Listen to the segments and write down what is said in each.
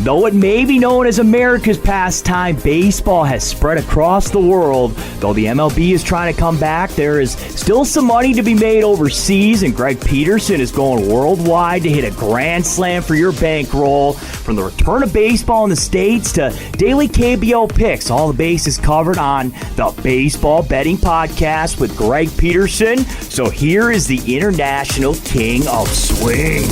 Though it may be known as America's pastime, baseball has spread across the world. Though the MLB is trying to come back, there is still some money to be made overseas, and Greg Peterson is going worldwide to hit a grand slam for your bankroll. From the return of baseball in the States to daily KBO picks, all the bases covered on the Baseball Betting Podcast with Greg Peterson. So here is the International King of Swing.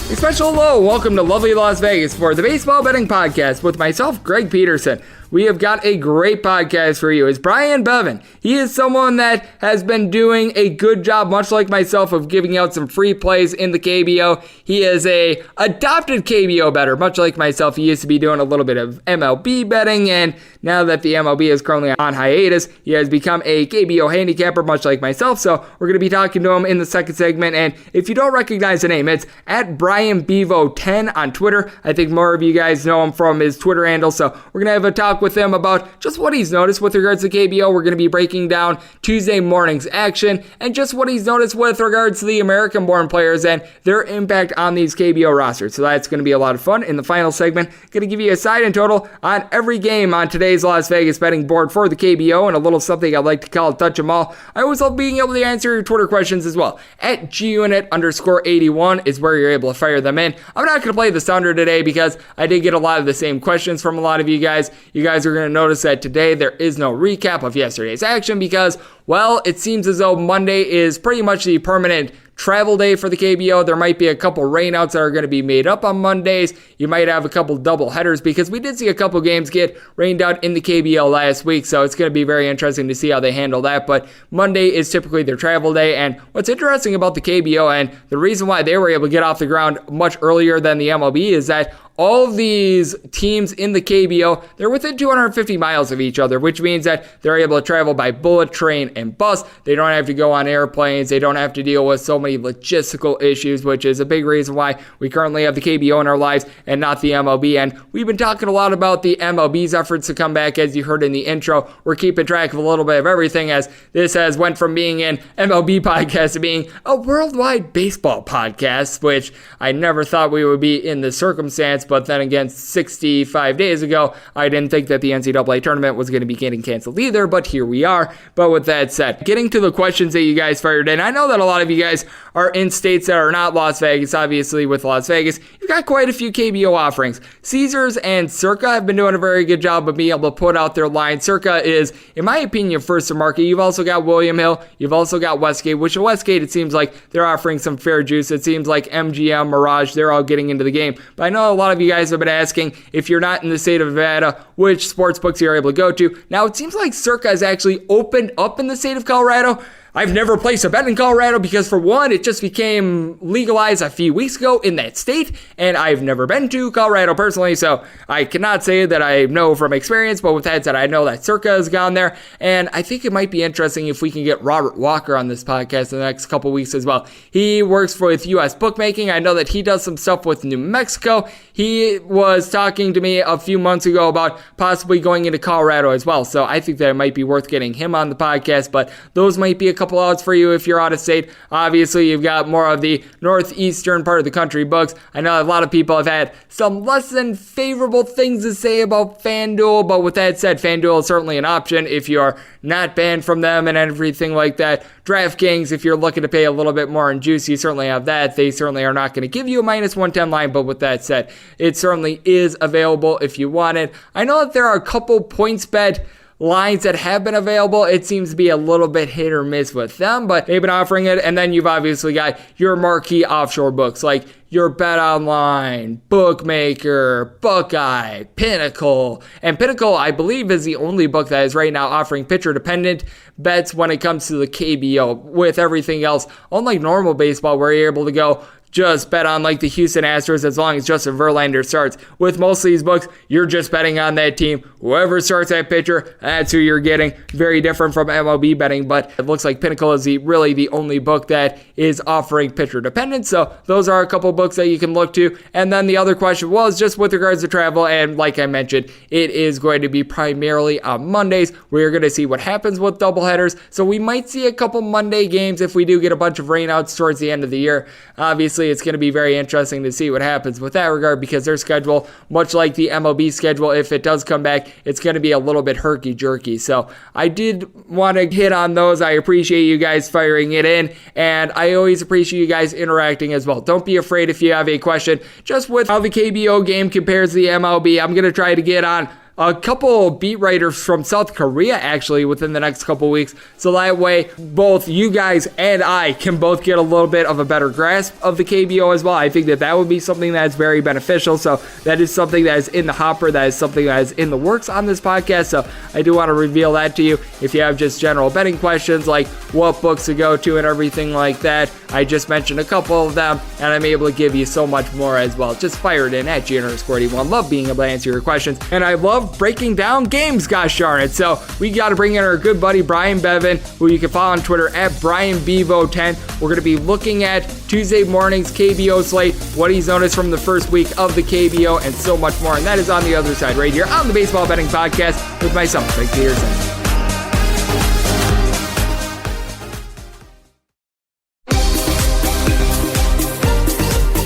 A special hello, welcome to lovely Las Vegas for the Baseball Betting Podcast with myself, Greg Peterson. We have got a great podcast for you. It's Brian Bevan. He is someone that has been doing a good job, much like myself, of giving out some free plays in the KBO. He is a adopted KBO bettor, much like myself. He used to be doing a little bit of MLB betting, and now that the MLB is currently on hiatus, he has become a KBO handicapper, much like myself. So we're going to be talking to him in the second segment, and if you don't recognize the name, it's at Brian Bevan 10 on Twitter. I think more of you guys know him from his Twitter handle, so we're going to have a talk with him about just what he's noticed with regards to KBO. We're going to be breaking down Tuesday morning's action and just what he's noticed with regards to the American-born players and their impact on these KBO rosters. So that's going to be a lot of fun. In the final segment, going to give you a side and total on every game on today's Las Vegas betting board for the KBO and a little something I'd like to call touch 'em all. I always love being able to answer your Twitter questions as well. At gunit_81 is where you're able to fire them in. I'm not going to play the sounder today because I did get a lot of the same questions from a lot of you guys. You guys are going to notice that today there is no recap of yesterday's action because, well, it seems as though Monday is pretty much the permanent travel day for the KBO. There might be a couple rainouts that are going to be made up on Mondays. You might have a couple double headers because we did see a couple games get rained out in the KBO last week, so it's going to be very interesting to see how they handle that. But Monday is typically their travel day, and what's interesting about the KBO and the reason why they were able to get off the ground much earlier than the MLB is that all of these teams in the KBO, they're within 250 miles of each other, which means that they're able to travel by bullet, train, and bus. They don't have to go on airplanes. They don't have to deal with so many logistical issues, which is a big reason why we currently have the KBO in our lives and not the MLB. And we've been talking a lot about the MLB's efforts to come back, as you heard in the intro. We're keeping track of a little bit of everything, as this has went from being an MLB podcast to being a worldwide baseball podcast, which I never thought we would be in this circumstance. But then again, 65 days ago, I didn't think that the NCAA tournament was going to be getting canceled either, but here we are. But with that said, getting to the questions that you guys fired in, I know that a lot of you guys are in states that are not Las Vegas. Obviously, with Las Vegas, you've got quite a few KBO offerings. Caesars and Circa have been doing a very good job of being able to put out their line. Circa is, in my opinion, first to market. You've also got William Hill. You've also got Westgate, which at Westgate, it seems like they're offering some fair juice. It seems like MGM, Mirage, they're all getting into the game. But I know a lot of you guys have been asking, if you're not in the state of Nevada, which sports books you're able to go to. Now, it seems like Circa has actually opened up in the state of Colorado. I've never placed a bet in Colorado because, for one, it just became legalized a few weeks ago in that state, and I've never been to Colorado personally, so I cannot say that I know from experience, but with that said, I know that Circa has gone there, and I think it might be interesting if we can get Robert Walker on this podcast in the next couple weeks as well. He works with U.S. Bookmaking. I know that he does some stuff with New Mexico. He was talking to me a few months ago about possibly going into Colorado as well, so I think that it might be worth getting him on the podcast, but those might be a couple odds for you if you're out of state. Obviously, you've got more of the northeastern part of the country books. I know a lot of people have had some less than favorable things to say about FanDuel, but with that said, FanDuel is certainly an option if you're not banned from them and everything like that. DraftKings, if you're looking to pay a little bit more in juice, you certainly have that. They certainly are not going to give you a minus 110 line, but with that said, it certainly is available if you want it. I know that there are a couple points bet lines that have been available. It seems to be a little bit hit or miss with them, but they've been offering it. And then you've obviously got your marquee offshore books like your Bet Online, Bookmaker, Buckeye, Pinnacle. And Pinnacle, I believe, is the only book that is right now offering pitcher-dependent bets when it comes to the KBO. With everything else, unlike normal baseball where you're able to go just bet on like the Houston Astros as long as Justin Verlander starts. With most of these books, you're just betting on that team. Whoever starts that pitcher, that's who you're getting. Very different from MLB betting, but it looks like Pinnacle is really the only book that is offering pitcher dependence. So those are a couple books that you can look to. And then the other question was just with regards to travel. And like I mentioned, it is going to be primarily on Mondays. We're going to see what happens with doubleheaders. So we might see a couple Monday games if we do get a bunch of rainouts towards the end of the year. Obviously, obviously it's going to be very interesting to see what happens with that regard, because their schedule, much like the MLB schedule, if it does come back, it's going to be a little bit herky-jerky. So I did want to hit on those. I appreciate you guys firing it in, and I always appreciate you guys interacting as well. Don't be afraid if you have a question just with how the KBO game compares to the MLB. I'm going to try to get on a couple beat writers from South Korea actually within the next couple weeks, so that way both you guys and I can both get a little bit of a better grasp of the KBO as well. I think that would be something that's very beneficial, so that is something that is in the hopper, that is something that is in the works on this podcast, so I do want to reveal that to you. If you have just general betting questions like what books to go to and everything like that, I just mentioned a couple of them, and I'm able to give you so much more as well. Just fire it in at G_81. Love being able to answer your questions, and I love breaking down games, gosh darn it. So we got to bring in our good buddy Brian Bevan, who you can follow on Twitter at BrianBevo10. We're going to be looking at Tuesday morning's KBO slate, what he's noticed from the first week of the KBO, and so much more. And that is on the other side right here on the Baseball Betting Podcast with myself, Greg Peterson.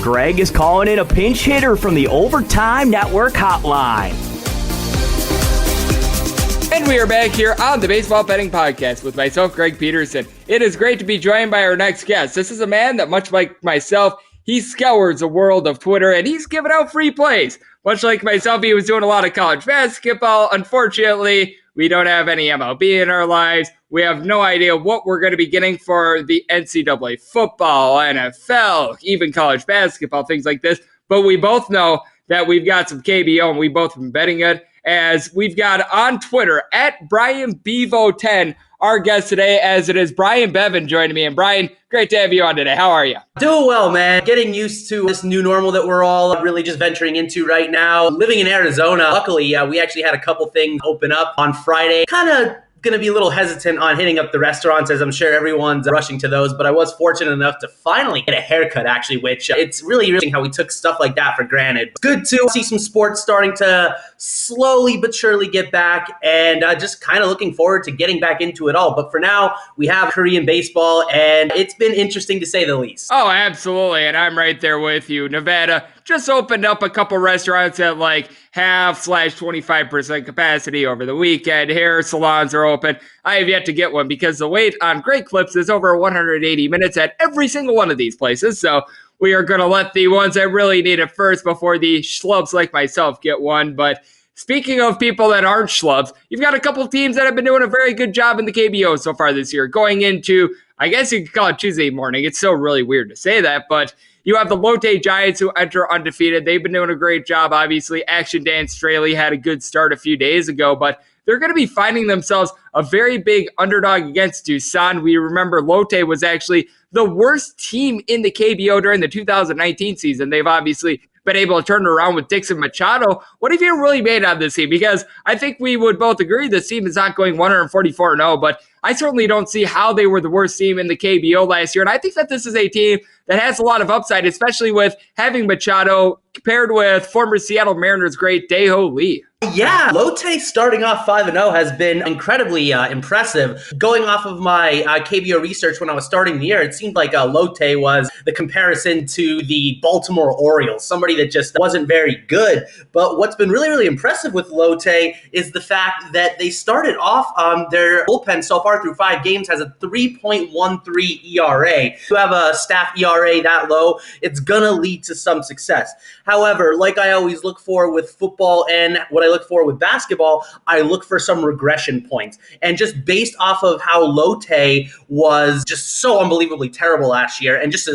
Greg is calling in a pinch hitter from the Overtime Network hotline. And we are back here on the Baseball Betting Podcast with myself, Greg Peterson. It is great to be joined by our next guest. This is a man that, much like myself, he scours the world of Twitter, and he's giving out free plays. Much like myself, he was doing a lot of college basketball. Unfortunately, we don't have any MLB in our lives. We have no idea what we're going to be getting for the NCAA football, NFL, even college basketball, things like this. But we both know that we've got some KBO, and we both have been betting it, as we've got on Twitter at BrianBevo10 our guest today, as it is Brian Bevan joining me. And Brian, great to have you on today. How are you? Doing well, man. Getting used to this new normal that we're all really just venturing into right now. Living in Arizona, luckily, we actually had a couple things open up on Friday. Kind of going to be a little hesitant on hitting up the restaurants, as I'm sure everyone's rushing to those, but I was fortunate enough to finally get a haircut, actually, which it's really interesting how we took stuff like that for granted. It's good to see some sports starting to slowly but surely get back, and just kind of looking forward to getting back into it all. But for now, we have Korean baseball, and it's been interesting to say the least. Oh, absolutely, and I'm right there with you. Nevada just opened up a couple restaurants at like half/25% capacity over the weekend. Hair salons are open. I have yet to get one because the wait on Great Clips is over 180 minutes at every single one of these places. So we are going to let the ones that really need it first before the schlubs like myself get one. But speaking of people that aren't schlubs, you've got a couple of teams that have been doing a very good job in the KBO so far this year. Going into, I guess you could call it Tuesday morning. It's so really weird to say that, but you have the Lotte Giants, who enter undefeated. They've been doing a great job, obviously. Action Dan Straley had a good start a few days ago, but they're going to be finding themselves a very big underdog against Doosan. We remember Lotte was actually the worst team in the KBO during the 2019 season. They've obviously been able to turn it around with Dixon Machado. What have you really made out of this team? Because I think we would both agree this team is not going 144-0, but I certainly don't see how they were the worst team in the KBO last year. And I think that this is a team that has a lot of upside, especially with having Machado paired with former Seattle Mariners great Dae-Ho Lee. Yeah, Lotte starting off 5-0 has been incredibly impressive. Going off of my KBO research when I was starting the year, it seemed like Lotte was the comparison to the Baltimore Orioles, somebody that just wasn't very good. But what's been really, really impressive with Lotte is the fact that they started off their bullpen so far through 5 games has a 3.13 ERA. To have a staff ERA that low, it's going to lead to some success. However, like I always look for with football and what I look for with basketball, I look for some regression points. And just based off of how Lotte was just so unbelievably terrible last year, and just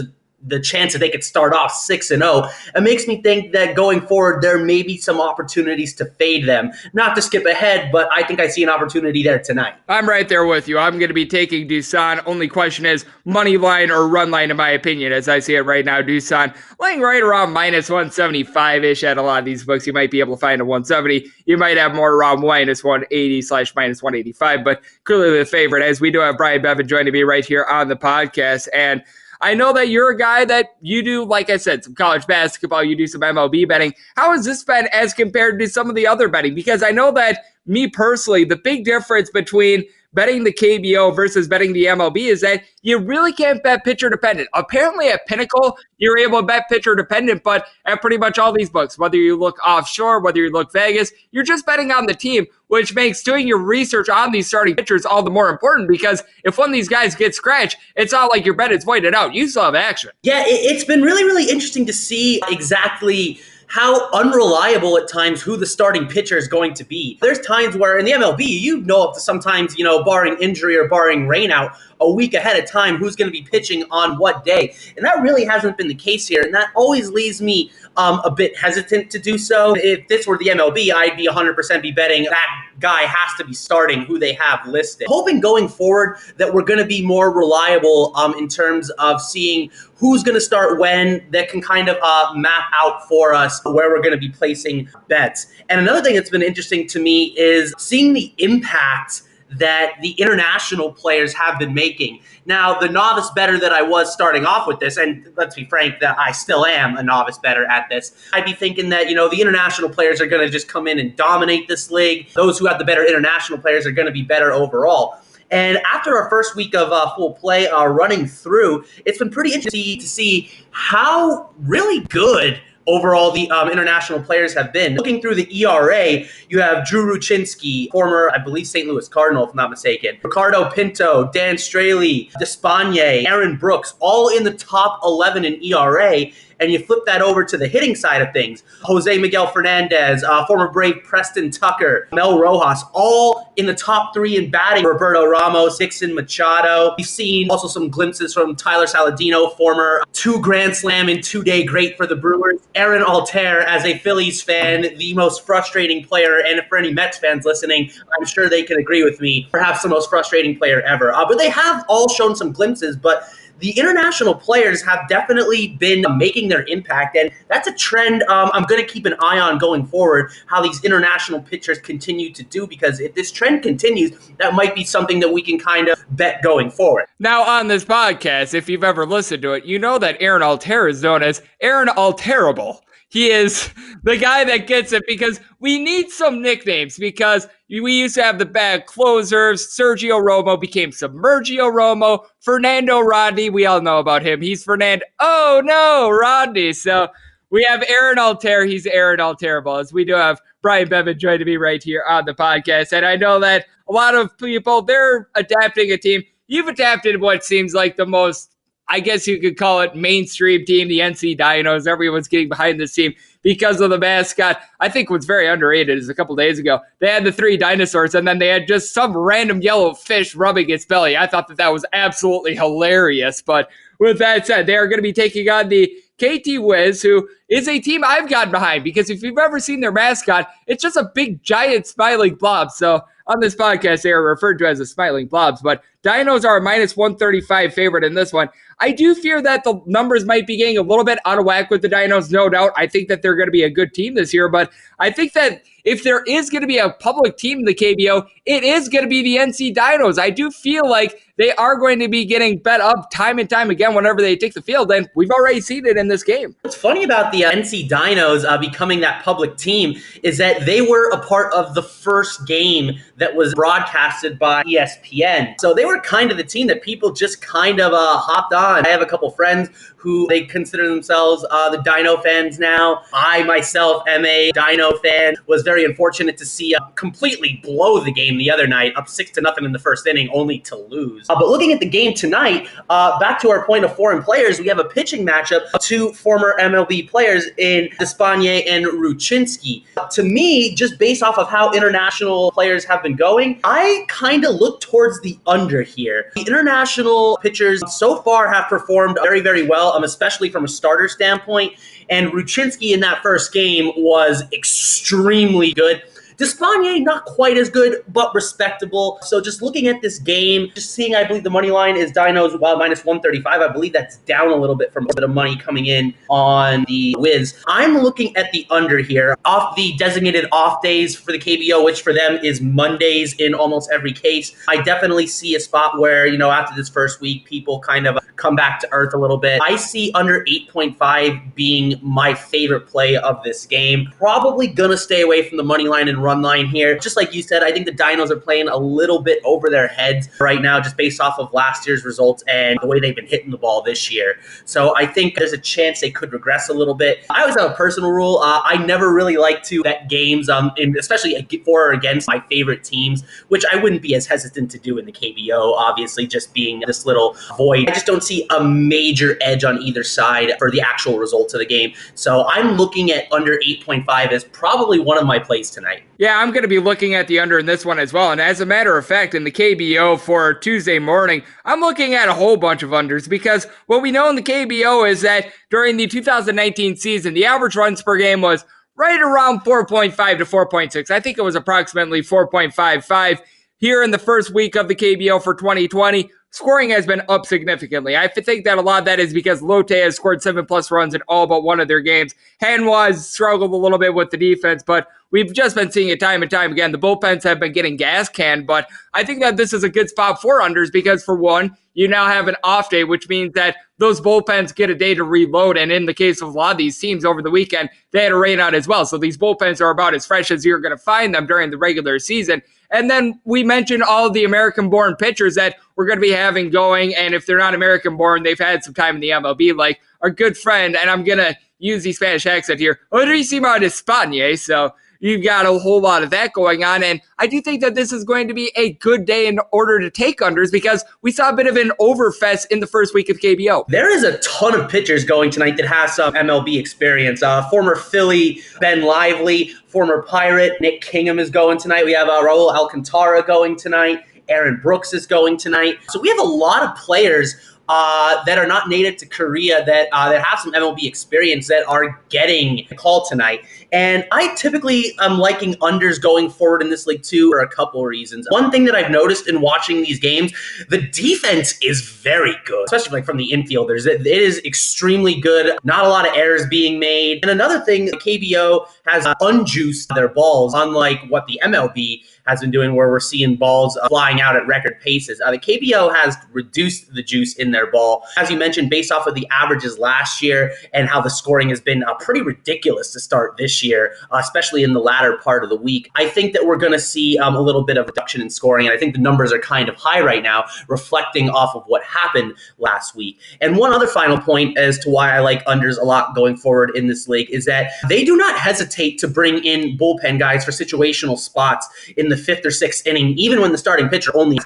the chance that they could start off 6-0, it makes me think that going forward, there may be some opportunities to fade them. Not to skip ahead, but I think I see an opportunity there tonight. I'm right there with you. I'm going to be taking Doosan. Only question is money line or run line, in my opinion, as I see it right now. Doosan laying right around minus 175-ish at a lot of these books. You might be able to find a 170. You might have more around minus 180/minus 185, but clearly the favorite, as we do have Brian Bevan joining me right here on the podcast. And I know that you're a guy that you do, like I said, some college basketball, you do some MLB betting. How has this been as compared to some of the other betting? Because I know that me personally, the big difference between betting the KBO versus betting the MLB is that you really can't bet pitcher dependent. Apparently at Pinnacle, you're able to bet pitcher dependent, but at pretty much all these books, whether you look offshore, whether you look Vegas, you're just betting on the team, which makes doing your research on these starting pitchers all the more important, because if one of these guys gets scratched, it's not like your bet is voided out. You still have action. Yeah, it's been really, really interesting to see exactly how unreliable at times who the starting pitcher is going to be. There's times where in the MLB, sometimes, barring injury or barring rainout, a week ahead of time who's going to be pitching on what day. And that really hasn't been the case here. And that always leaves me a bit hesitant to do so. If this were the MLB, I'd be 100% be betting that guy has to be starting who they have listed. Hoping going forward that we're going to be more reliable in terms of seeing who's going to start when, that can kind of map out for us where we're going to be placing bets. And another thing that's been interesting to me is seeing the impact that the international players have been making. Now, the novice bettor that I was starting off with this, and let's be frank, that I still am a novice bettor at this, I'd be thinking that, the international players are going to just come in and dominate this league. Those who have the better international players are going to be better overall. And after our first week of full play running through, it's been pretty interesting to see how really good overall the international players have been. Looking through the ERA, you have Drew Rucinski, former, I believe, St. Louis Cardinal, if I'm not mistaken, Ricardo Pinto, Dan Straley, Despaigne, Aaron Brooks, all in the top 11 in ERA. And you flip that over to the hitting side of things. Jose Miguel Fernandez, former Brave Preston Tucker, Mel Rojas, all in the top 3 in batting. Roberto Ramos, Dixon Machado. We've seen also some glimpses from Tyler Saladino, former 2 Grand Slam in 2-day great for the Brewers. Aaron Altair, as a Phillies fan, the most frustrating player. And for any Mets fans listening, I'm sure they can agree with me. Perhaps the most frustrating player ever. But they have all shown some glimpses, but the international players have definitely been making their impact, and that's a trend I'm going to keep an eye on going forward, how these international pitchers continue to do, because if this trend continues, that might be something that we can kind of bet going forward. Now, on this podcast, if you've ever listened to it, you know that Aaron Altair is known as Aaron Alterable. He is the guy that gets it, because we need some nicknames, because we used to have the bad closers. Sergio Romo became Submergio Romo. Fernando Rodney, we all know about him. He's Fernando. Oh, no, Rodney. So we have Aaron Altair. He's Aaron Alterable. As we do have Brian Bevan joining me right here on the podcast. And I know that a lot of people, they're adapting a team. You've adapted what seems like the most, I guess you could call it, mainstream team, the NC Dinos. Everyone's getting behind this team because of the mascot. I think what's very underrated is a couple days ago, they had the 3 dinosaurs, and then they had just some random yellow fish rubbing its belly. I thought that was absolutely hilarious. But with that said, they are going to be taking on the KT Wiz, who is a team I've gotten behind, because if you've ever seen their mascot, it's just a big, giant, smiling blob. So on this podcast, they are referred to as the smiling blobs, but Dinos are a minus 135 favorite in this one. I do fear that the numbers might be getting a little bit out of whack with the Dinos, no doubt. I think that they're going to be a good team this year, but I think that if there is going to be a public team in the KBO, it is going to be the NC Dinos. I do feel like they are going to be getting bet up time and time again whenever they take the field, and we've already seen it in this game. What's funny about the NC Dinos becoming that public team is that they were a part of the first game that was broadcasted by ESPN. So they were kind of the team that people just kind of hopped on. I have a couple friends who they consider themselves the Dino fans now. I myself am a Dino fan. Was very unfortunate to see completely blow the game the other night, up 6-0 in the first inning, only to lose. But looking at the game tonight, back to our point of foreign players, we have a pitching matchup of 2 former MLB players in Despaigne and Rucinski. To me, just based off of how international players have been going, I kind of look towards the under here. The international pitchers so far have performed very, very well, especially from a starter standpoint. And Rucinski in that first game was extremely good. Despaigne, not quite as good, but respectable. So just looking at this game, just seeing, I believe the money line is Dinos minus 135. I believe that's down a little bit from a bit of money coming in on the Wiz. I'm looking at the under here, off the designated off days for the KBO, which for them is Mondays in almost every case. I definitely see a spot where, after this first week, people kind of come back to earth a little bit. I see under 8.5 being my favorite play of this game. Probably gonna stay away from the money line and run line here. Just like you said, I think the Dinos are playing a little bit over their heads right now, just based off of last year's results and the way they've been hitting the ball this year. So I think there's a chance they could regress a little bit. I always have a personal rule. I never really like to bet games, especially for or against my favorite teams, which I wouldn't be as hesitant to do in the KBO, obviously, just being this little void. I just don't see a major edge on either side for the actual results of the game. So I'm looking at under 8.5 as probably one of my plays tonight. Yeah, I'm going to be looking at the under in this one as well. And as a matter of fact, in the KBO for Tuesday morning, I'm looking at a whole bunch of unders because what we know in the KBO is that during the 2019 season, the average runs per game was right around 4.5 to 4.6. I think it was approximately 4.55 here in the first week of the KBO for 2020. Scoring has been up significantly. I think that a lot of that is because Lotte has scored 7+ runs in all but one of their games. Hanwha struggled a little bit with the defense, but we've just been seeing it time and time again. The bullpens have been getting gas canned, but I think that this is a good spot for unders because, for one, you now have an off day, which means that those bullpens get a day to reload. And in the case of a lot of these teams over the weekend, they had a rain out as well. So these bullpens are about as fresh as you're going to find them during the regular season. And then we mentioned all of the American-born pitchers that we're going to be having going. And if they're not American-born, they've had some time in the MLB, like our good friend, and I'm going to use the Spanish accent here, Odrísima de España. So you've got a whole lot of that going on. And I do think that this is going to be a good day in order to take unders because we saw a bit of an overfest in the first week of KBO. There is a ton of pitchers going tonight that has some MLB experience. Former Philly Ben Lively, former Pirate Nick Kingham is going tonight. We have Raul Alcantara going tonight. Aaron Brooks is going tonight. So we have a lot of players that are not native to Korea that have some MLB experience that are getting a call tonight. And I typically am liking unders going forward in this league too for a couple of reasons. One thing that I've noticed in watching these games, the defense is very good, especially like from the infielders. It is extremely good. Not a lot of errors being made. And another thing, KBO has unjuiced their balls, unlike what the MLB has been doing where we're seeing balls flying out at record paces. The KBO has reduced the juice in their ball. As you mentioned, based off of the averages last year and how the scoring has been pretty ridiculous to start this year, especially in the latter part of the week. I think that we're going to see a little bit of reduction in scoring, and I think the numbers are kind of high right now, reflecting off of what happened last week. And one other final point as to why I like unders a lot going forward in this league is that they do not hesitate to bring in bullpen guys for situational spots in the 5th or 6th inning, even when the starting pitcher only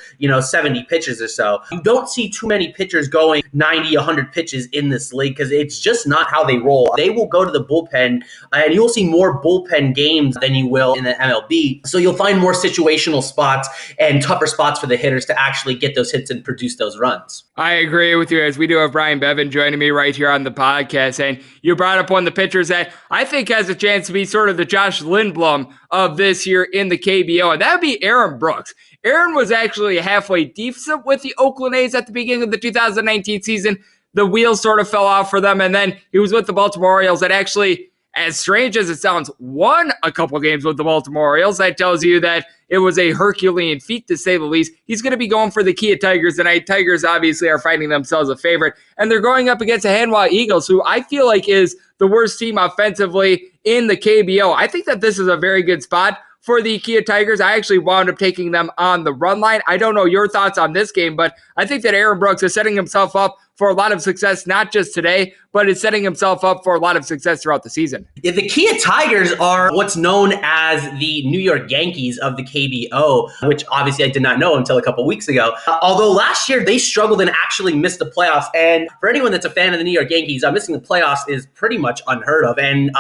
70 pitches or so. You don't see too many pitchers going 90, 100 pitches in this league because it's just not how they roll. They will go to the bullpen, and you'll see more bullpen games than you will in the MLB. So you'll find more situational spots and tougher spots for the hitters to actually get those hits and produce those runs. I agree with you, as we do have Brian Bevan joining me right here on the podcast. And you brought up one of the pitchers that I think has a chance to be sort of the Josh Lindblom of this year in the KBO, and that would be Aaron Brooks. Aaron was actually halfway decent with the Oakland A's at the beginning of the 2019 season. The wheels sort of fell off for them, and then he was with the Baltimore Orioles that actually, as strange as it sounds, won a couple games with the Baltimore Orioles. That tells you that it was a Herculean feat, to say the least. He's going to be going for the Kia Tigers tonight. Tigers obviously are finding themselves a favorite, and they're going up against the Hanwha Eagles, who I feel like is the worst team offensively in the KBO. I think that this is a very good spot for the Kia Tigers. I actually wound up taking them on the run line. I don't know your thoughts on this game, but I think that Aaron Brooks is setting himself up for a lot of success, not just today, but is setting himself up for a lot of success throughout the season. The Kia Tigers are what's known as the New York Yankees of the KBO, which obviously I did not know until a couple weeks ago. Although last year they struggled and actually missed the playoffs. And for anyone that's a fan of the New York Yankees, missing the playoffs is pretty much unheard of. And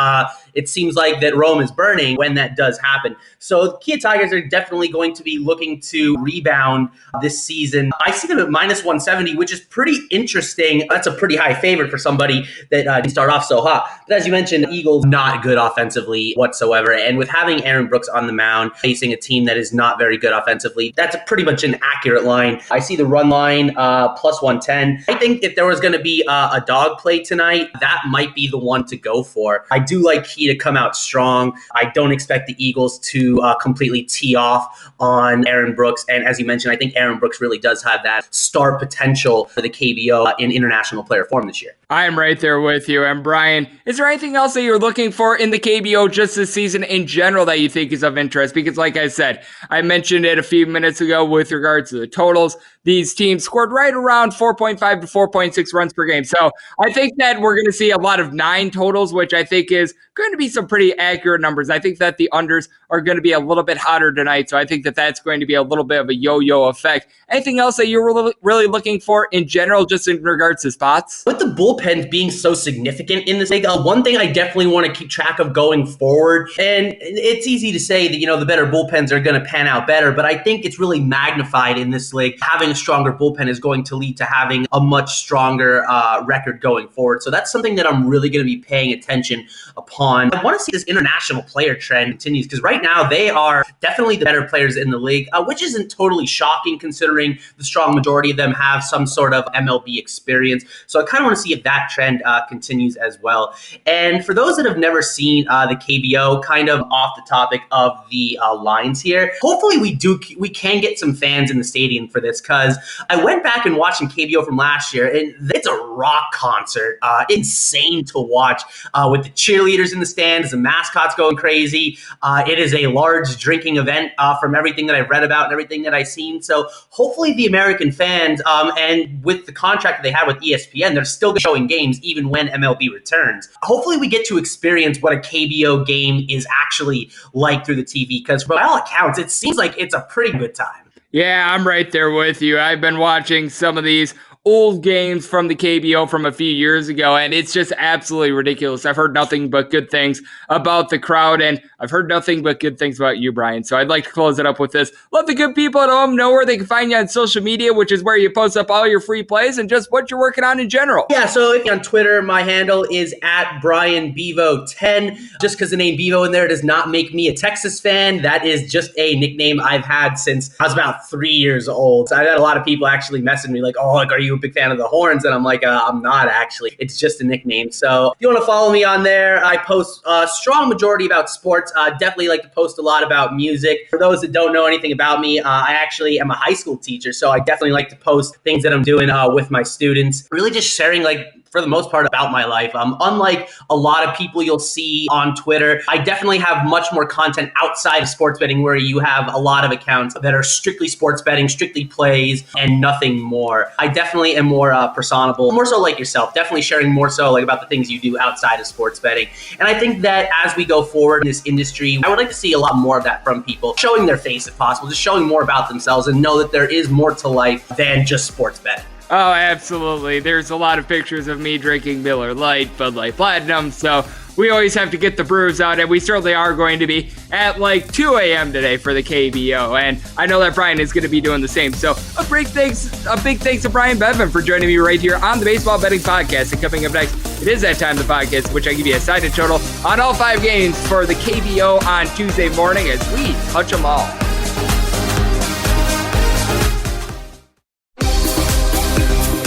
it seems like that Rome is burning when that does happen. So the Kia Tigers are definitely going to be looking to rebound this season. I see them at minus 170, which is pretty interesting. That's a pretty high favorite for somebody everybody that didn't start off so hot. But as you mentioned, Eagles not good offensively whatsoever. And with having Aaron Brooks on the mound, facing a team that is not very good offensively, that's pretty much an accurate line. I see the run line plus 110. I think if there was going to be a dog play tonight, that might be the one to go for. I do like Key to come out strong. I don't expect the Eagles to completely tee off on Aaron Brooks. And as you mentioned, I think Aaron Brooks really does have that star potential for the KBO in international player form this year. I am right there with you. And Brian, is there anything else that you're looking for in the KBO just this season in general that you think is of interest? Because like I said, I mentioned it a few minutes ago with regards to the totals. These teams scored right around 4.5 to 4.6 runs per game. So I think that we're going to see a lot of 9 totals, which I think is going to be some pretty accurate numbers. I think that the unders are going to be a little bit hotter tonight. So I think that that's going to be a little bit of a yo-yo effect. Anything else that you're really looking for in general, just in regards to spots? With the bullpens being so significant in this league, one thing I definitely want to keep track of going forward, and it's easy to say that, the better bullpens are going to pan out better, but I think it's really magnified in this league. Having a stronger bullpen is going to lead to having a much stronger record going forward. So that's something that I'm really going to be paying attention upon. I want to see this international player trend continues, because right now they are definitely the better players in the league, which isn't totally shocking considering the strong majority of them have some sort of MLB experience. So I kind of want to see if that trend continues as well. And for those that have never seen the KBO, kind of off the topic of the lines here, hopefully we can get some fans in the stadium for this, because I went back and watched some KBO from last year, and it's a rock concert. Insane to watch with the cheerleaders in the stands, the mascots going crazy. It is a large drinking event from everything that I've read about and everything that I've seen. So hopefully the American fans, and with the contract that they have with ESPN, they're still showing games even when MLB returns. Hopefully we get to experience what a KBO game is actually like through the TV, because by all accounts, it seems like it's a pretty good time. Yeah, I'm right there with you. I've been watching some of these old games from the KBO from a few years ago, and it's just absolutely ridiculous. I've heard nothing but good things about the crowd, and I've heard nothing but good things about you, Brian. So I'd like to close it up with this. Let the good people at home know where they can find you on social media, which is where you post up all your free plays and just what you're working on in general. Yeah, so if you're on Twitter, my handle is at Brian Bevo10. Just because the name Bevo in there does not make me a Texas fan. That is just a nickname I've had since I was about 3 years old. So I had a lot of people actually messaging me like, are you a big fan of the Horns? And I'm like, I'm not actually. It's just a nickname. So if you want to follow me on there, I post a strong majority about sports. Definitely like to post a lot about music. For those that don't know anything about me, I actually am a high school teacher. So I definitely like to post things that I'm doing with my students. Really just sharing for the most part about my life. Unlike a lot of people you'll see on Twitter, I definitely have much more content outside of sports betting, where you have a lot of accounts that are strictly sports betting, strictly plays, and nothing more. I definitely am more personable, more so like yourself, definitely sharing more so about the things you do outside of sports betting. And I think that as we go forward in this industry, I would like to see a lot more of that from people, showing their face if possible, just showing more about themselves and know that there is more to life than just sports betting. Oh, absolutely. There's a lot of pictures of me drinking Miller Lite, Bud Light Platinum, so we always have to get the brews out, and we certainly are going to be at 2 a.m. today for the KBO, and I know that Brian is going to be doing the same. So a big thanks to Brian Bevan for joining me right here on the Baseball Betting Podcast. And coming up next, it is that time of the podcast, which I give you a side total on all 5 games for the KBO on Tuesday morning as we touch them all.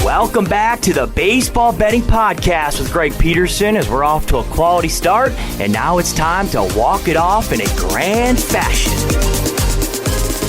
Welcome back to the Baseball Betting Podcast with Greg Peterson, as we're off to a quality start, and now it's time to walk it off in a grand fashion.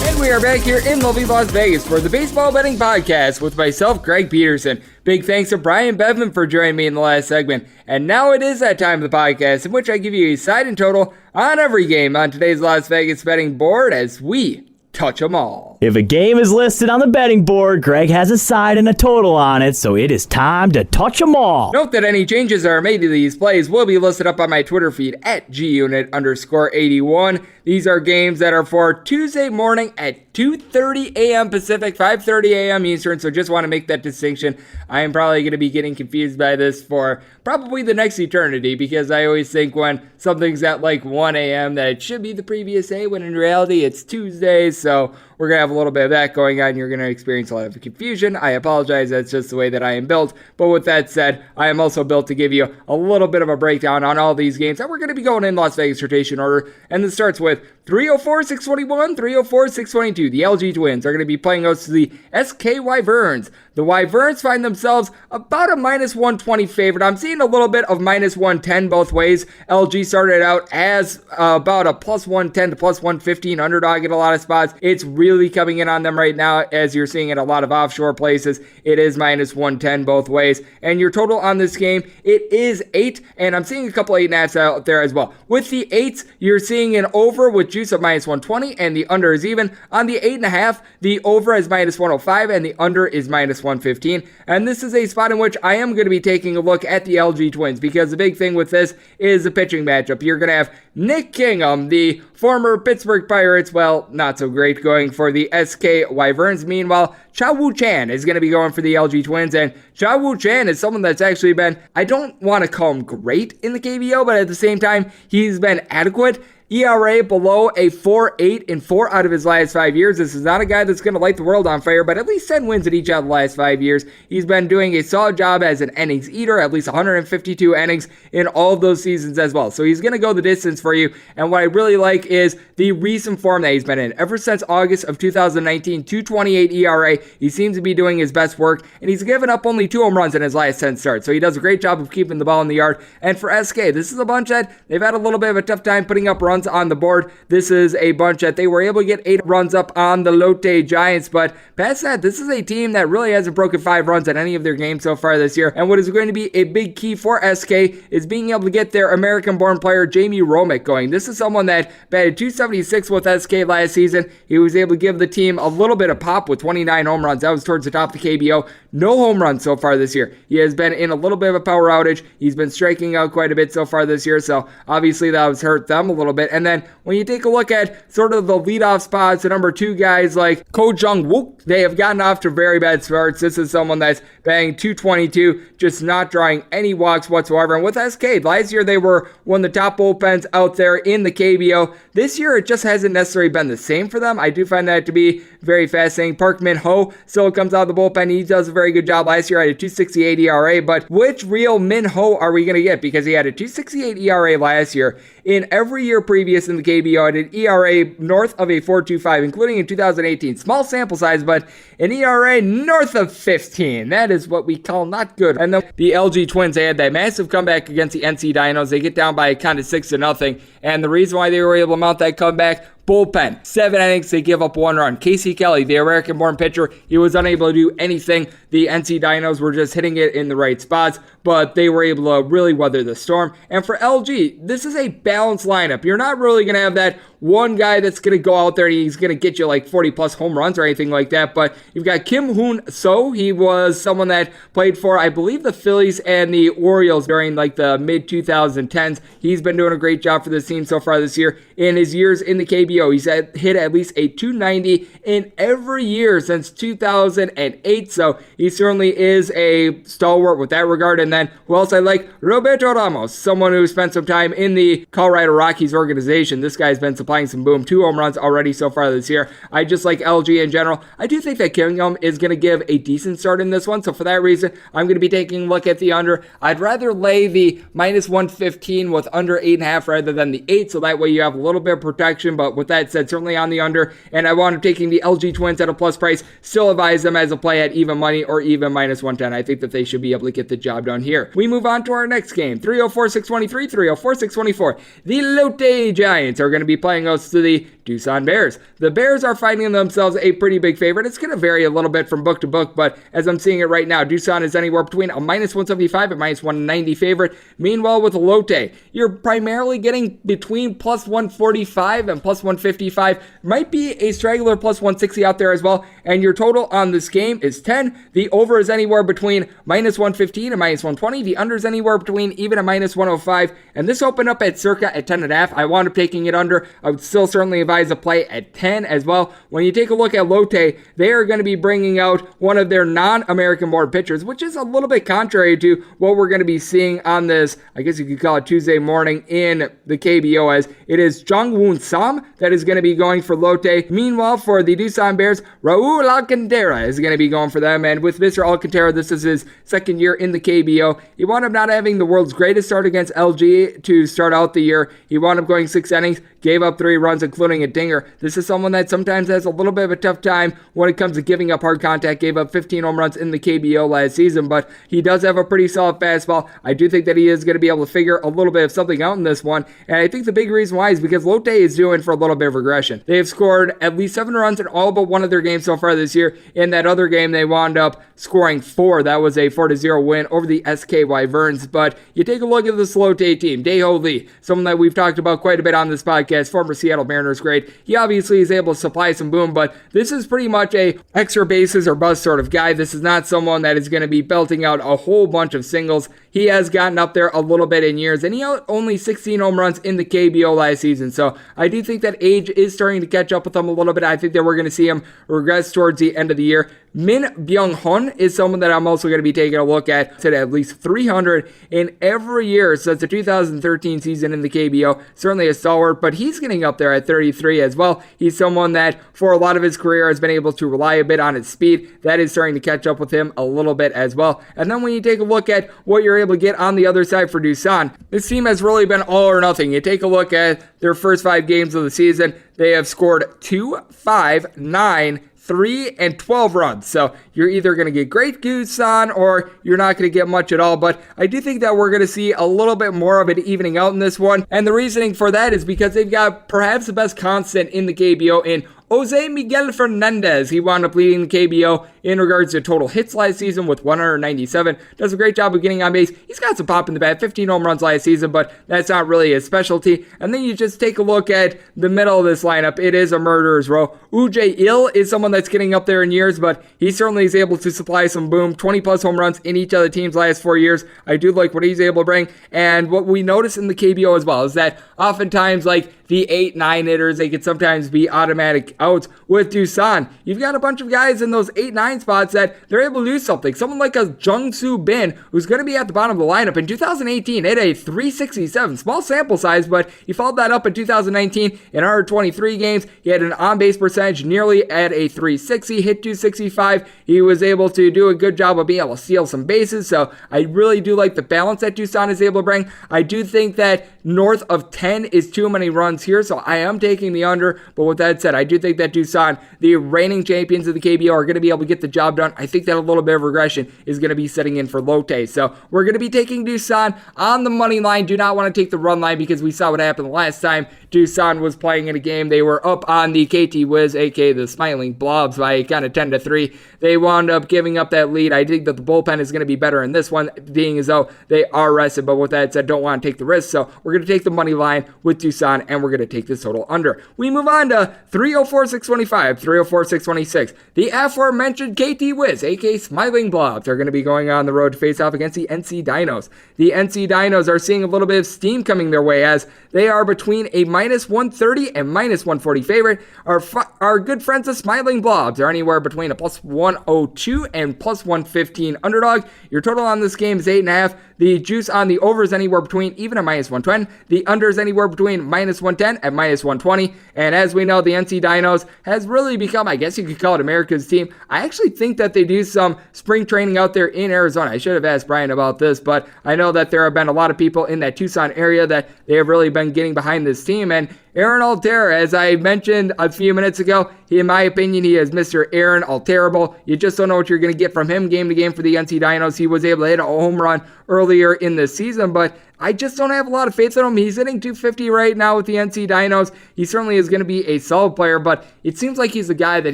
And we are back here in lovely Las Vegas for the Baseball Betting Podcast with myself, Greg Peterson. Big thanks to Brian Bevan for joining me in the last segment. And now it is that time of the podcast in which I give you a side and total on every game on today's Las Vegas betting board as we touch them all. If a game is listed on the betting board, Greg has a side and a total on it, so it is time to touch them all. Note that any changes that are made to these plays will be listed up on my Twitter feed at gunit_81. These are games that are for Tuesday morning at 2:30 a.m. Pacific, 5:30 a.m. Eastern, so just want to make that distinction. I am probably going to be getting confused by this for probably the next eternity, because I always think when something's at 1 a.m. that it should be the previous day, when in reality it's Tuesday, so we're we're going to have a little bit of that going on. You're going to experience a lot of confusion. I apologize. That's just the way that I am built. But with that said, I am also built to give you a little bit of a breakdown on all these games. And we're going to be going in Las Vegas rotation order. And this starts with 304-621, 304-622. The LG Twins are going to be playing host to the SK Wyverns. The Wyverns find themselves about a minus 120 favorite. I'm seeing a little bit of minus 110 both ways. LG started out as about a plus 110 to plus 115 underdog in a lot of spots. It's really coming in on them right now, as you're seeing in a lot of offshore places. It is minus 110 both ways. And your total on this game, it is 8, and I'm seeing a couple 8.5s out there as well. With the 8s, you're seeing an over with juice of minus 120, and the under is even. On the 8.5, the over is minus 105, and the under is minus 115. And this is a spot in which I am going to be taking a look at the LG Twins, because the big thing with this is the pitching matchup. You're going to have Nick Kingham, the former Pittsburgh Pirates, well, not so great, going for the SK Wyverns. Meanwhile, Cha Woo Chan is going to be going for the LG Twins, and Cha Woo Chan is someone that's actually been, I don't want to call him great in the KBO, but at the same time, he's been adequate. ERA below a 4.8 in 4 out of his last 5 years. This is not a guy that's going to light the world on fire, but at least 10 wins in each out of the last 5 years. He's been doing a solid job as an innings eater, at least 152 innings in all of those seasons as well. So he's going to go the distance for you. And what I really like is the recent form that he's been in. Ever since August of 2019, 2.28 ERA, he seems to be doing his best work, and he's given up only 2 home runs in his last 10 starts. So he does a great job of keeping the ball in the yard. And for SK, this is a bunch that they've had a little bit of a tough time putting up runs on the board. This is a bunch that they were able to get 8 runs up on the Lotte Giants, but past that, this is a team that really hasn't broken 5 runs in any of their games so far this year. And what is going to be a big key for SK is being able to get their American-born player Jamie Romick going. This is someone that batted .276 with SK last season. He was able to give the team a little bit of pop with 29 home runs. That was towards the top of the KBO. No home runs so far this year. He has been in a little bit of a power outage. He's been striking out quite a bit so far this year, so obviously that has hurt them a little bit. And then when you take a look at sort of the leadoff spots, the number 2 guys like Ko Jung-wook, they have gotten off to very bad starts. This is someone that's batting .222, just not drawing any walks whatsoever. And with SK, last year they were one of the top bullpens out there in the KBO. This year it just hasn't necessarily been the same for them. I do find that to be very fascinating. Park Min-ho still comes out of the bullpen. He does a very good job last year. Had a .268 ERA, but which real Min-ho are we going to get? Because he had a .268 ERA last year. In every year previous in the KBO, had an ERA north of a 4.25, including in 2018. Small sample size, but an ERA north of 15. That is what we call not good. And then the LG Twins, they had that massive comeback against the NC Dinos. They get down by a kind of 6-0. And the reason why they were able to mount that comeback, bullpen, 7 innings, they give up 1 run. Casey Kelly, the American-born pitcher, he was unable to do anything. The NC Dinos were just hitting it in the right spots, but they were able to really weather the storm. And for LG, this is a balanced lineup. You're not really going to have that one guy that's going to go out there and he's going to get you like 40-plus home runs or anything like that, but you've got Kim Hoon So. He was someone that played for, I believe, the Phillies and the Orioles during like the mid-2010s. He's been doing a great job for this team so far this year. In his years in the KBO, he's hit at least a .290 in every year since 2008, so he certainly is a stalwart with that regard. And then who else I like? Roberto Ramos, someone who spent some time in the Colorado Rockies organization. This guy's been supplying some boom. 2 home runs already so far this year. I just like LG in general. I do think that Kingham is going to give a decent start in this one, so for that reason, I'm going to be taking a look at the under. I'd rather lay the minus 115 with under 8.5 rather than the 8, so that way you have a little bit of protection, but with that said, certainly on the under, and I wound up taking the LG Twins at a plus price. Still advise them as a play at even money or even minus 110. I think that they should be able to get the job done here. We move on to our next game, 304-623, 304-624. The Lotte Giants are going to be playing us to the Doosan Bears. The Bears are finding themselves a pretty big favorite. It's going to vary a little bit from book to book, but as I'm seeing it right now, Doosan is anywhere between a minus 175 and minus 190 favorite. Meanwhile, with Lotte, you're primarily getting between plus 145 and plus 155. Might be a straggler plus 160 out there as well, and your total on this game is 10. The over is anywhere between minus 115 and minus 120. The under is anywhere between even a minus 105, and this opened up at circa at 10.5. I wound up taking it under. I would still certainly advise advise a play at 10 as well. When you take a look at Lotte, they are going to be bringing out one of their non-American born pitchers, which is a little bit contrary to what we're going to be seeing on this, I guess you could call it Tuesday morning in the KBO, as it is Jungwon Sam that is going to be going for Lotte. Meanwhile, for the Doosan Bears, Raul Alcantara is going to be going for them, and with Mr. Alcantara, this is his second year in the KBO. He wound up not having the world's greatest start against LG to start out the year. He wound up going 6 innings, gave up 3 runs, including a dinger. This is someone that sometimes has a little bit of a tough time when it comes to giving up hard contact. Gave up 15 home runs in the KBO last season, but he does have a pretty solid fastball. I do think that he is going to be able to figure a little bit of something out in this one, and I think the big reason why is because Lotte is doing for a little bit of regression. They have scored at least 7 runs in all but one of their games so far this year. In that other game, they wound up scoring 4. That was a 4-0 win over the SKY Verns, but you take a look at this Lotte team. Daeho Lee, someone that we've talked about quite a bit on this podcast, former Seattle Mariners great. He obviously is able to supply some boom, but this is pretty much a extra bases or bust sort of guy. This is not someone that is going to be belting out a whole bunch of singles. He has gotten up there a little bit in years, and he had only 16 home runs in the KBO last season, so I do think that age is starting to catch up with him a little bit. I think that we're going to see him regress towards the end of the year. Min Byung-hun is someone that I'm also going to be taking a look at least 300 in every year since the 2013 season in the KBO. Certainly a stalwart, but he's getting up there at 33 as well. He's someone that for a lot of his career has been able to rely a bit on his speed. That is starting to catch up with him a little bit as well. And then when you take a look at what you're able to get on the other side for Doosan, this team has really been all or nothing. You take a look at their first 5 games of the season, they have scored 2, 5, 9, 3, and 12 runs. So you're either going to get great Doosan or you're not going to get much at all. But I do think that we're going to see a little bit more of it evening out in this one. And the reasoning for that is because they've got perhaps the best constant in the KBO in Jose Miguel Fernandez. He wound up leading the KBO in regards to total hits last season with 197. Does a great job of getting on base. He's got some pop in the bat, 15 home runs last season, but that's not really his specialty. And then you just take a look at the middle of this lineup. It is a murderer's row. Ujay Il is someone that's getting up there in years, but he certainly is able to supply some boom. 20 plus home runs in each of the team's last 4 years. I do like what he's able to bring. And what we notice in the KBO as well is that oftentimes, like the 8-9 hitters, they could sometimes be automatic outs. With Doosan, you've got a bunch of guys in those 8-9 spots that they're able to do something. Someone like a Jung-Soo Bin, who's going to be at the bottom of the lineup in 2018, hit a 367, small sample size, but he followed that up in 2019 in 123 games. He had an on-base percentage nearly at a 360, hit 265. He was able to do a good job of being able to steal some bases, so I really do like the balance that Doosan is able to bring. I do think that north of 10 is too many runs here, so I am taking the under, but with that said, I do think that Doosan, the reigning champions of the KBO, are going to be able to get the job done. I think that a little bit of regression is going to be setting in for Lotte. So we're going to be taking Doosan on the money line. Do not want to take the run line because we saw what happened last time Doosan was playing in a game. They were up on the KT Wiz, aka the Smiling Blobs, by kind of 10-3. They wound up giving up that lead. I think that the bullpen is going to be better in this one, being as though they are rested. But with that said, don't want to take the risk. So we're going to take the money line with Doosan, and we're going to take this total under. We move on to 304-625, 304-626. The aforementioned KT Wiz, aka Smiling Blobs, are going to be going on the road to face off against the NC Dinos. The NC Dinos are seeing a little bit of steam coming their way as they are between a minus 130 and minus 140 favorite. Our good friends the Smiling Blobs are anywhere between a plus 102 and plus 115 underdog. Your total on this game is 8.5. The juice on the over is anywhere between even a minus 110. The under is anywhere between minus 110 and minus 120. And as we know, the NC Dinos has really become, I guess you could call it, America's team. I actually think that they do some spring training out there in Arizona. I should have asked Brian about this, but I know that there have been a lot of people in that Tucson area that they have really been getting behind this team. And Aaron Altera, as I mentioned a few minutes ago, in my opinion, he is Mr. Aaron Alterable. You just don't know what you're going to get from him game to game for the NC Dinos. He was able to hit a home run earlier in the season, but I just don't have a lot of faith in him. He's hitting 250 right now with the NC Dinos. He certainly is going to be a solid player, but it seems like he's a guy that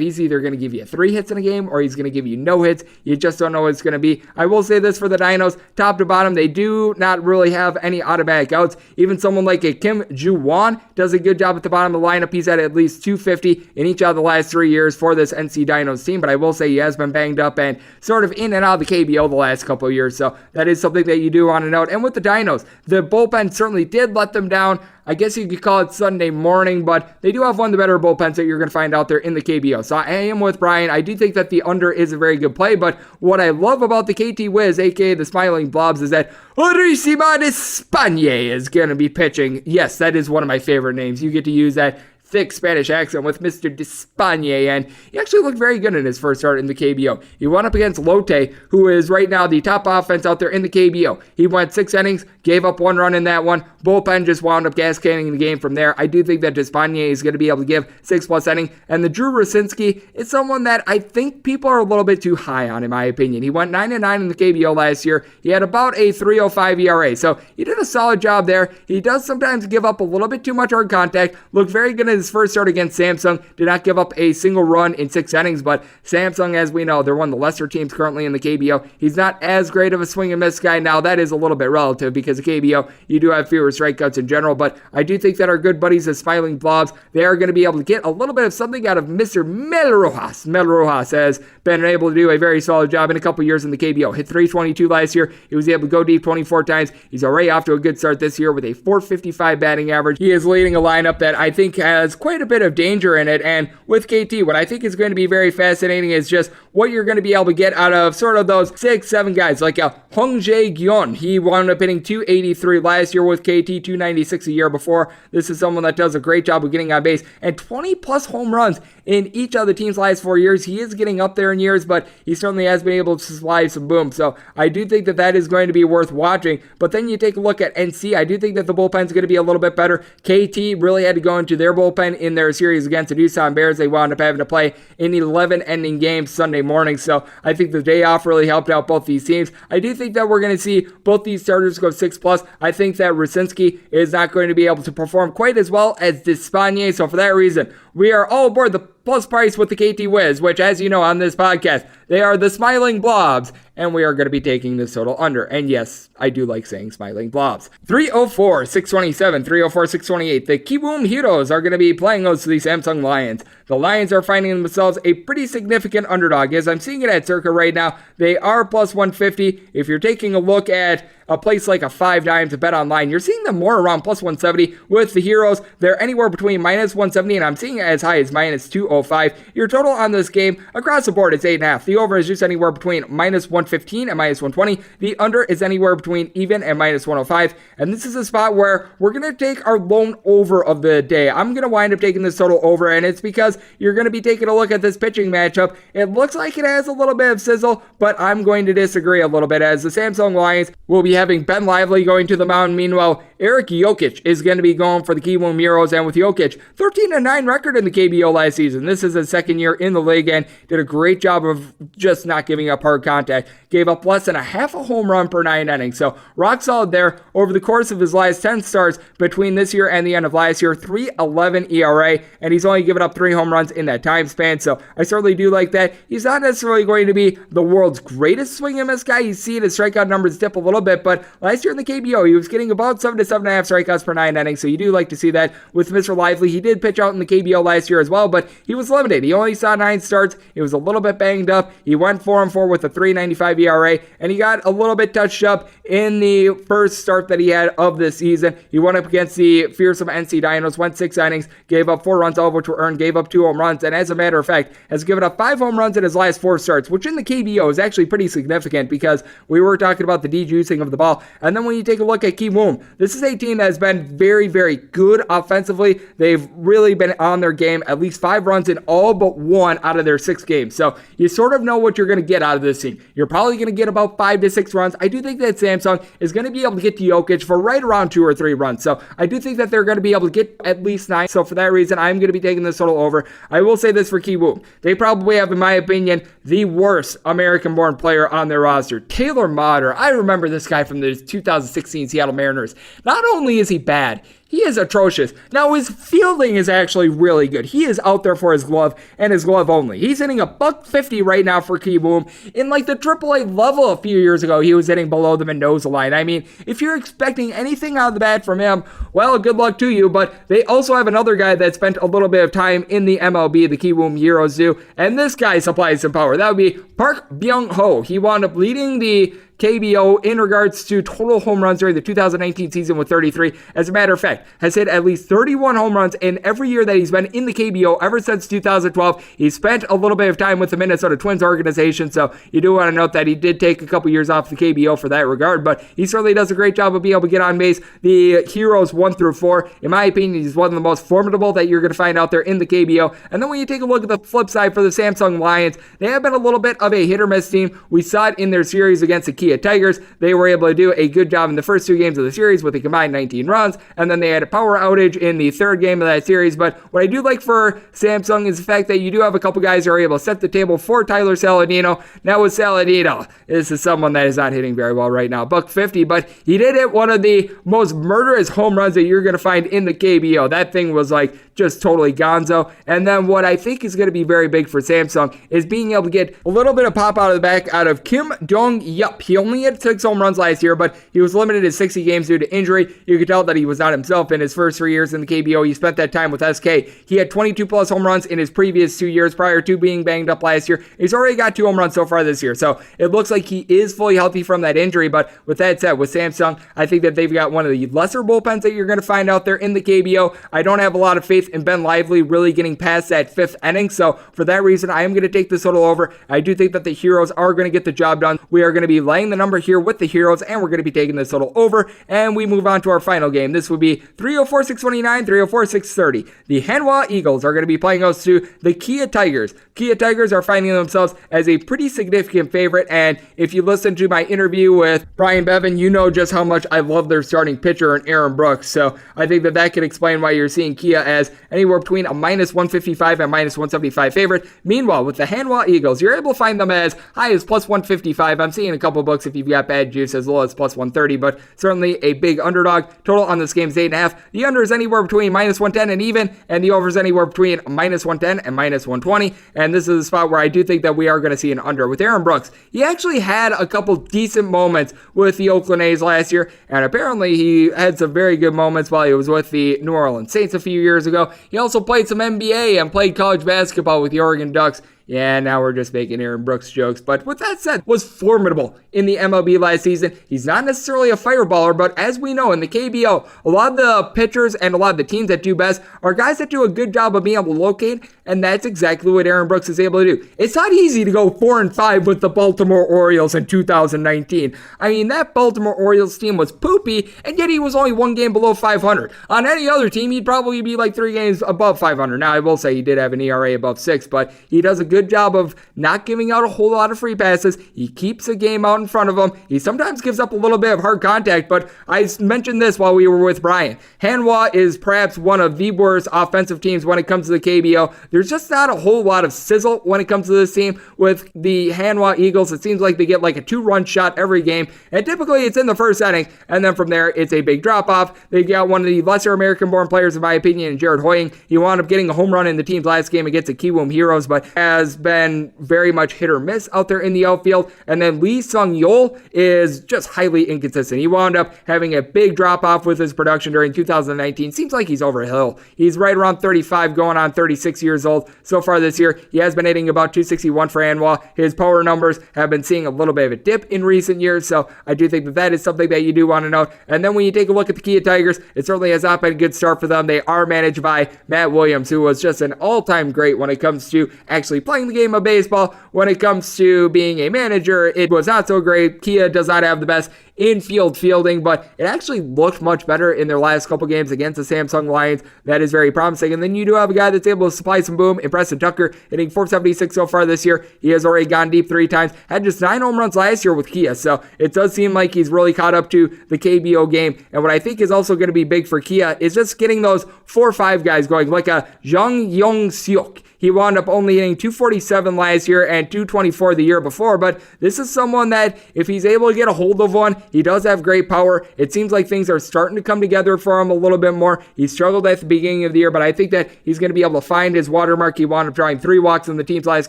he's either going to give you 3 hits in a game or he's going to give you no hits. You just don't know what it's going to be. I will say this for the Dinos, top to bottom, they do not really have any automatic outs. Even someone like a Kim Ju-won does a good job at the bottom of the lineup. He's at least 250 in each of the last 3 years for this NC Dinos team, but I will say he has been banged up and sort of in and out of the KBO the last couple of years, so that is something that you do want to note. And with the Dinos, The bullpen certainly did let them down. I guess you could call it Sunday morning, but they do have one of the better bullpens that you're going to find out there in the KBO. So I am with Brian. I do think that the under is a very good play, but what I love about the KT Wiz, aka the Smiling Blobs, is that Orisima Espagne is going to be pitching. Yes, that is one of my favorite names. You get to use that thick Spanish accent with Mr. Despagne, and he actually looked very good in his first start in the KBO. He went up against Lotte, who is right now the top offense out there in the KBO. He went 6 innings, gave up 1 run in that one. Bullpen just wound up gas-canning the game from there. I do think that Despagne is going to be able to give 6+ innings, and the Drew Rosinski is someone that I think people are a little bit too high on, in my opinion. He went 9-9 in the KBO last year. He had about a 3.05 ERA, so he did a solid job there. He does sometimes give up a little bit too much hard contact. Looked very good in his first start against Samsung, did not give up a single run in 6 innings, but Samsung, as we know, they're one of the lesser teams currently in the KBO. He's not as great of a swing and miss guy. Now, that is a little bit relative because the KBO, you do have fewer strikeouts in general, but I do think that our good buddies, the Smiling Blobs, they are going to be able to get a little bit of something out of Mr. Mel Rojas. Mel Rojas has been able to do a very solid job in a couple years in the KBO. Hit 322 last year. He was able to go deep 24 times. He's already off to a good start this year with a 455 batting average. He is leading a lineup that I think has quite a bit of danger in it, and with KT, what I think is going to be very fascinating is just what you're going to be able to get out of sort of those 6-7 guys, like a Hong Jae-gyeon. He wound up hitting 283 last year with KT, 296 a year before. This is someone that does a great job of getting on base, and 20+ home runs in each of the team's last 4 years. He is getting up there in years, but he certainly has been able to supply some boom, so I do think that that is going to be worth watching. But then you take a look at NC. I do think that the bullpen is going to be a little bit better. KT really had to go into their bullpen in their series against the Doosan Bears. They wound up having to play in 11 ending games Sunday morning, so I think the day off really helped out both these teams. I do think that we're going to see both these starters go 6+. I think that Rosinski is not going to be able to perform quite as well as Despagne, so for that reason, we are all aboard the plus price with the KT Wiz, which, as you know on this podcast, they are the Smiling Blobs, and we are going to be taking this total under. And yes, I do like saying Smiling Blobs. 304, 627, 304, 628. The Kiwoom Heroes are going to be playing those to the Samsung Lions. The Lions are finding themselves a pretty significant underdog. As I'm seeing it at Circa right now, they are plus 150. If you're taking a look at a place like a 5 Dimes, a bet online, you're seeing them more around plus 170. With the Heroes, they're anywhere between minus 170 and I'm seeing it as high as minus 205. Your total on this game across the board is 8.5. The over is just anywhere between minus 115 and minus 120. The under is anywhere between even and minus 105. And this is a spot where we're going to take our lone over of the day. I'm going to wind up taking this total over, and it's because you're going to be taking a look at this pitching matchup. It looks like it has a little bit of sizzle, but I'm going to disagree a little bit, as the Samsung Lions will be having Ben Lively going to the mound. Meanwhile, Eric Jokic is going to be going for the Kiwoom Heroes, and with Jokic, 13-9 record in the KBO last season. This is his second year in the league and did a great job of just not giving up hard contact. Gave up less than a half a home run per 9 innings. So rock solid there. Over the course of his last 10 starts between this year and the end of last year, 3.11 ERA, and he's only given up 3 home runs in that time span. So I certainly do like that. He's not necessarily going to be the world's greatest swing and miss guy. You see his strikeout numbers dip a little bit, but last year in the KBO, he was getting about 7 to 7.5 strikeouts per 9 innings. So you do like to see that with Mr. Lively. He did pitch out in the KBO last year as well, but he was limited. He only saw 9 starts. He was a little bit banged up. He went 4-4 with a 3.95 ERA, and he got a little bit touched up in the first start that he had of this season. He went up against the fearsome NC Dinos, went 6 innings, gave up 4 runs, all of which were earned, gave up 2 home runs, and as a matter of fact, has given up 5 home runs in his last 4 starts, which in the KBO is actually pretty significant because we were talking about the de-juicing of the ball. And then when you take a look at Kiwoom, this is a team that has been very, very good offensively. They've really been on their game, at least 5 runs in all but 1 out of their 6 games. So you sort of know what you're going to get out of this team. You're probably going to get about 5 to 6 runs. I do think that Samsung is going to be able to get to Jokic for right around 2 or 3 runs. So I do think that they're going to be able to get at least 9. So for that reason, I'm going to be taking this total over. I will say this for Kiwoom. They probably have, in my opinion, the worst American-born player on their roster. Taylor Motter. I remember this guy from the 2016 Seattle Mariners. Not only is he bad, he is atrocious. Now, his fielding is actually really good. He is out there for his glove and his glove only. He's hitting a $150 right now for Kiwoom. In like the AAA level a few years ago, he was hitting below the Mendoza line. I mean, if you're expecting anything out of the bat from him, well, good luck to you. But they also have another guy that spent a little bit of time in the MLB, the Kiwoom Heroes do, and this guy supplies some power. That would be Park Byung-ho. He wound up leading the KBO in regards to total home runs during the 2019 season with 33. As a matter of fact, has hit at least 31 home runs in every year that he's been in the KBO ever since 2012. He spent a little bit of time with the Minnesota Twins organization, so you do want to note that he did take a couple years off the KBO for that regard, but he certainly does a great job of being able to get on base. The heroes 1 through 4, in my opinion, he's one of the most formidable that you're going to find out there in the KBO. And then when you take a look at the flip side for the Samsung Lions, they have been a little bit of a hit or miss team. We saw it in their series against the Kia Tigers. They were able to do a good job in the first 2 games of the series with a combined 19 runs, and then they had a power outage in the 3rd game of that series. But what I do like for Samsung is the fact that you do have a couple guys who are able to set the table for Tyler Saladino. Now with Saladino, this is someone that is not hitting very well right now. $150, but he did hit one of the most murderous home runs that you're going to find in the KBO. That thing was like just totally gonzo. And then what I think is going to be very big for Samsung is being able to get a little bit of pop out of the back out of Kim Dong-yup. He only had 6 home runs last year, but he was limited to 60 games due to injury. You could tell that he was not himself in his first 3 years in the KBO. He spent that time with SK. He had 22 plus home runs in his previous 2 years prior to being banged up last year. He's already got 2 home runs so far this year. So it looks like he is fully healthy from that injury. But with that said, with Samsung, I think that they've got one of the lesser bullpens that you're going to find out there in the KBO. I don't have a lot of faith in Ben Lively really getting past that 5th inning. So for that reason, I am going to take this total over. I do think that the Heroes are going to get the job done. We are going to be laying the number here with the Heroes, and we're going to be taking this total over. And we move on to our final game. This would be 304-629, 304-630. The Hanwha Eagles are going to be playing host to the Kia Tigers. Kia Tigers are finding themselves as a pretty significant favorite, and if you listen to my interview with Brian Bevan, you know just how much I love their starting pitcher in Aaron Brooks. So I think that that could explain why you're seeing Kia as anywhere between a minus 155 and minus 175 favorite. Meanwhile, with the Hanwha Eagles, you're able to find them as high as plus 155. I'm seeing a couple books if you've got bad juice as low as plus 130, but certainly a big underdog. Total on this game is 8.5. The under is anywhere between minus 110 and even, and the over is anywhere between minus 110 and minus 120. And this is a spot where I do think that we are going to see an under. With Aaron Brooks, he actually had a couple decent moments with the Oakland A's last year, and apparently he had some very good moments while he was with the New Orleans Saints a few years ago. He also played some NBA and played college basketball with the Oregon Ducks. Yeah, now we're just making Aaron Brooks jokes. But with that said, was formidable in the MLB last season. He's not necessarily a fireballer, but as we know in the KBO, a lot of the pitchers and a lot of the teams that do best are guys that do a good job of being able to locate, and that's exactly what Aaron Brooks is able to do. It's not easy to go 4-5 with the Baltimore Orioles in 2019. I mean, that Baltimore Orioles team was poopy, and yet he was only 1 game below 500. On any other team, he'd probably be like 3 games above 500. Now, I will say he did have an ERA above 6, but he does a good job of not giving out a whole lot of free passes. He keeps the game out in front of him. He sometimes gives up a little bit of hard contact, but I mentioned this while we were with Brian. Hanwha is perhaps one of the worst offensive teams when it comes to the KBO. There's just not a whole lot of sizzle when it comes to this team. With the Hanwha Eagles, it seems like they get like a 2-run shot every game, and typically it's in the first inning, and then from there it's a big drop-off. They've got one of the lesser American-born players, in my opinion, Jared Hoying. He wound up getting a home run in the team's last game against the Kiwoom Heroes, but has been very much hit or miss out there in the outfield. And then Lee Sung-yeol is just highly inconsistent. He wound up having a big drop-off with his production during 2019. Seems like he's over a hill. He's right around 35, going on 36 years old. So far this year, he has been hitting about 261 for Hanwha. His power numbers have been seeing a little bit of a dip in recent years, so I do think that that is something that you do want to note. And then when you take a look at the Kia Tigers, it certainly has not been a good start for them. They are managed by Matt Williams, who was just an all-time great when it comes to actually playing the game of baseball. When it comes to being a manager, it was not so great. Kia does not have the best infield fielding, but it actually looked much better in their last couple games against the Samsung Lions. That is very promising. And then you do have a guy that's able to supply some boom in Preston Tucker, hitting 476 so far this year. He has already gone deep 3 times, had just 9 home runs last year with Kia, so it does seem like he's really caught up to the KBO game. And what I think is also going to be big for Kia is just getting those 4 or 5 guys going, like a Jung Yong-seok. He wound up only hitting 247 last year and 224 the year before, but this is someone that if he's able to get a hold of one, he does have great power. It seems like things are starting to come together for him a little bit more. He struggled at the beginning of the year, but I think that he's going to be able to find his watermark. He wound up drawing 3 walks in the team's last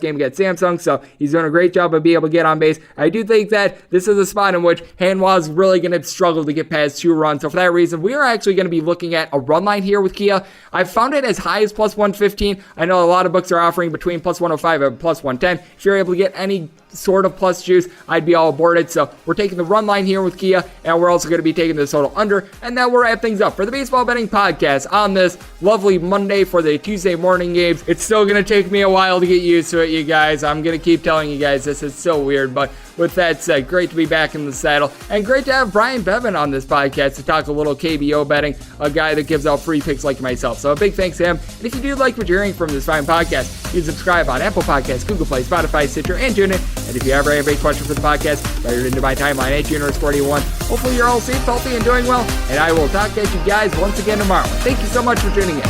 game against Samsung, so he's doing a great job of being able to get on base. I do think that this is a spot in which Hanwha is really going to struggle to get past 2 runs, so for that reason, we are actually going to be looking at a run line here with Kia. I've found it as high as plus 115. I know a lot of books are offering between plus 105 and plus 110. If you're able to get any sort of plus juice, I'd be all aboard it. So we're taking the run line here with Kia, and we're also going to be taking the total under, and then we'll wrap things up for the Baseball Betting Podcast on this lovely Monday for the Tuesday morning games. It's still going to take me a while to get used to it, you guys. I'm going to keep telling you guys this is so weird, but with that said, great to be back in the saddle, and great to have Brian Bevan on this podcast to talk a little KBO betting, a guy that gives out free picks like myself. So a big thanks to him. And if you do like what you're hearing from this fine podcast, you can subscribe on Apple Podcasts, Google Play, Spotify, Stitcher, and TuneIn. And if you ever have a question for the podcast, write it into my timeline at Junior41. Hopefully you're all safe, healthy, and doing well. And I will talk at you guys once again tomorrow. Thank you so much for tuning in.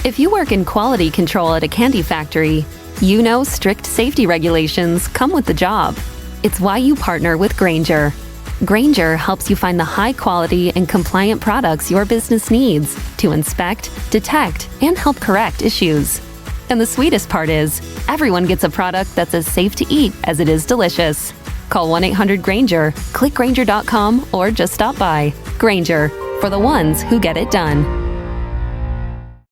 If you work in quality control at a candy factory, you know strict safety regulations come with the job. It's why you partner with Grainger. Grainger helps you find the high quality and compliant products your business needs to inspect, detect, and help correct issues. And the sweetest part is, everyone gets a product that's as safe to eat as it is delicious. Call 1-800-GRAINGER, click Grainger.com, or just stop by. Grainger, for the ones who get it done.